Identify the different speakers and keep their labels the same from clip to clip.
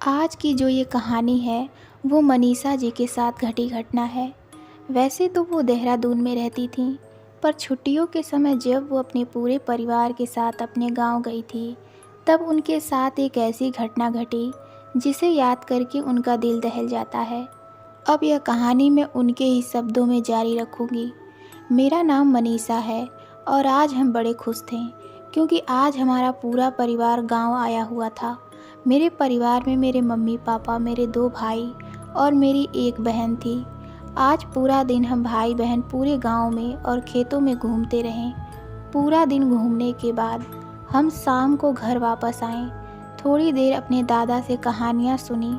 Speaker 1: आज की जो ये कहानी है वो मनीषा जी के साथ घटी घटना है। वैसे तो वो देहरादून में रहती थीं, पर छुट्टियों के समय जब वो अपने पूरे परिवार के साथ अपने गांव गई थी, तब उनके साथ एक ऐसी घटना घटी जिसे याद करके उनका दिल दहल जाता है। अब यह कहानी मैं उनके ही शब्दों में जारी रखूँगी। मेरा नाम मनीषा है और आज हम बड़े खुश थे क्योंकि आज हमारा पूरा परिवार गांव आया हुआ था। मेरे परिवार में मेरे मम्मी पापा, मेरे 2 भाई और मेरी एक बहन थी। आज पूरा दिन हम भाई बहन पूरे गांव में और खेतों में घूमते रहे। पूरा दिन घूमने के बाद हम शाम को घर वापस आए। थोड़ी देर अपने दादा से कहानियाँ सुनी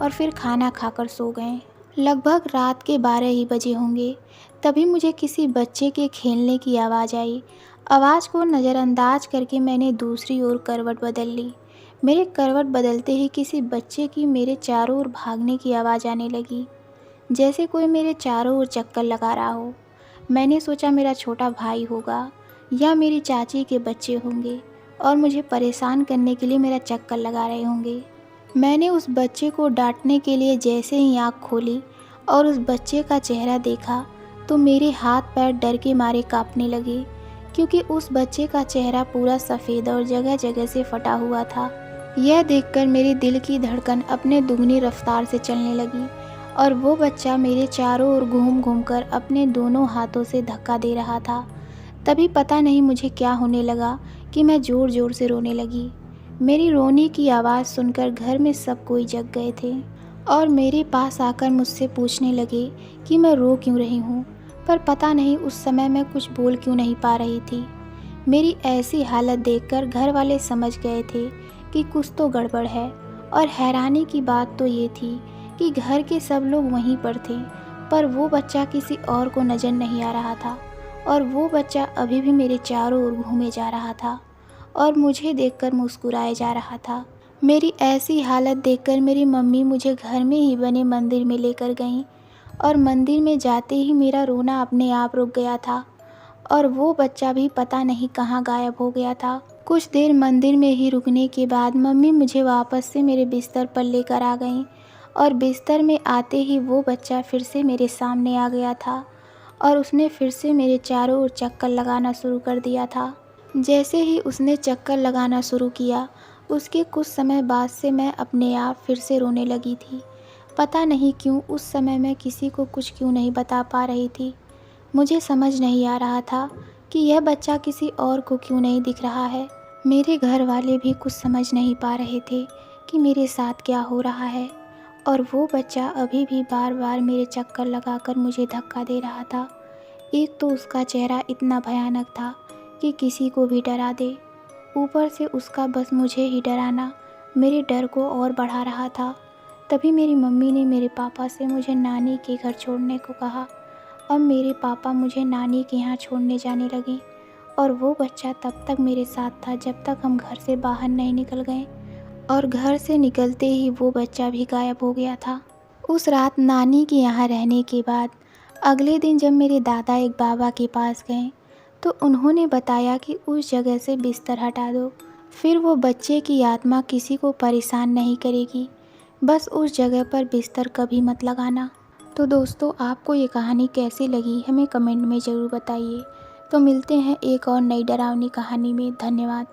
Speaker 1: और फिर खाना खाकर सो गए। लगभग रात के 12 ही बजे होंगे, तभी मुझे किसी बच्चे के खेलने की आवाज़ आई। आवाज़ को नज़रअंदाज करके मैंने दूसरी ओर करवट बदल ली। मेरे करवट बदलते ही किसी बच्चे की मेरे चारों ओर भागने की आवाज़ आने लगी, जैसे कोई मेरे चारों ओर चक्कर लगा रहा हो। मैंने सोचा मेरा छोटा भाई होगा या मेरी चाची के बच्चे होंगे और मुझे परेशान करने के लिए मेरा चक्कर लगा रहे होंगे। मैंने उस बच्चे को डांटने के लिए जैसे ही आँख खोली और उस बच्चे का चेहरा देखा तो मेरे हाथ पैर डर के मारे कांपने लगे, क्योंकि उस बच्चे का चेहरा पूरा सफ़ेद और जगह जगह से फटा हुआ था। यह देखकर मेरे दिल की धड़कन अपने दुगनी रफ्तार से चलने लगी और वो बच्चा मेरे चारों ओर घूम घूम कर अपने दोनों हाथों से धक्का दे रहा था। तभी पता नहीं मुझे क्या होने लगा कि मैं ज़ोर ज़ोर से रोने लगी। मेरी रोने की आवाज़ सुनकर घर में सब कोई जग गए थे और मेरे पास आकर मुझसे पूछने लगे कि मैं रो क्यों रही हूँ, पर पता नहीं उस समय मैं कुछ बोल क्यों नहीं पा रही थी। मेरी ऐसी हालत देखकर घर वाले समझ गए थे कि कुछ तो गड़बड़ है, और हैरानी की बात तो ये थी कि घर के सब लोग वहीं पर थे, पर वो बच्चा किसी और को नज़र नहीं आ रहा था और वो बच्चा अभी भी मेरे चारों ओर घूमे जा रहा था और मुझे देखकर मुस्कुराए जा रहा था। मेरी ऐसी हालत देखकर मेरी मम्मी मुझे घर में ही बने मंदिर में लेकर गईं और मंदिर में जाते ही मेरा रोना अपने आप रुक गया था और वो बच्चा भी पता नहीं कहाँ गायब हो गया था। कुछ देर मंदिर में ही रुकने के बाद मम्मी मुझे वापस से मेरे बिस्तर पर लेकर आ गईं और बिस्तर में आते ही वो बच्चा फिर से मेरे सामने आ गया था और उसने फिर से मेरे चारों ओर चक्कर लगाना शुरू कर दिया था। जैसे ही उसने चक्कर लगाना शुरू किया, उसके कुछ समय बाद से मैं अपने आप फिर से रोने लगी थी। पता नहीं क्यों उस समय मैं किसी को कुछ क्यों नहीं बता पा रही थी। मुझे समझ नहीं आ रहा था कि यह बच्चा किसी और को क्यों नहीं दिख रहा है। मेरे घर वाले भी कुछ समझ नहीं पा रहे थे कि मेरे साथ क्या हो रहा है, और वो बच्चा अभी भी बार बार मेरे चक्कर लगाकर मुझे धक्का दे रहा था। एक तो उसका चेहरा इतना भयानक था कि किसी को भी डरा दे, ऊपर से उसका बस मुझे ही डराना मेरे डर को और बढ़ा रहा था। तभी मेरी मम्मी ने मेरे पापा से मुझे नानी के घर छोड़ने को कहा। अब मेरे पापा मुझे नानी के यहाँ छोड़ने जाने लगे और वो बच्चा तब तक मेरे साथ था जब तक हम घर से बाहर नहीं निकल गए, और घर से निकलते ही वो बच्चा भी गायब हो गया था। उस रात नानी के यहाँ रहने के बाद अगले दिन जब मेरे दादा एक बाबा के पास गए तो उन्होंने बताया कि उस जगह से बिस्तर हटा दो, फिर वो बच्चे की आत्मा किसी को परेशान नहीं करेगी। बस उस जगह पर बिस्तर कभी मत लगाना। तो दोस्तों, आपको ये कहानी कैसी लगी हमें कमेंट में ज़रूर बताइए। तो मिलते हैं एक और नई डरावनी कहानी में। धन्यवाद।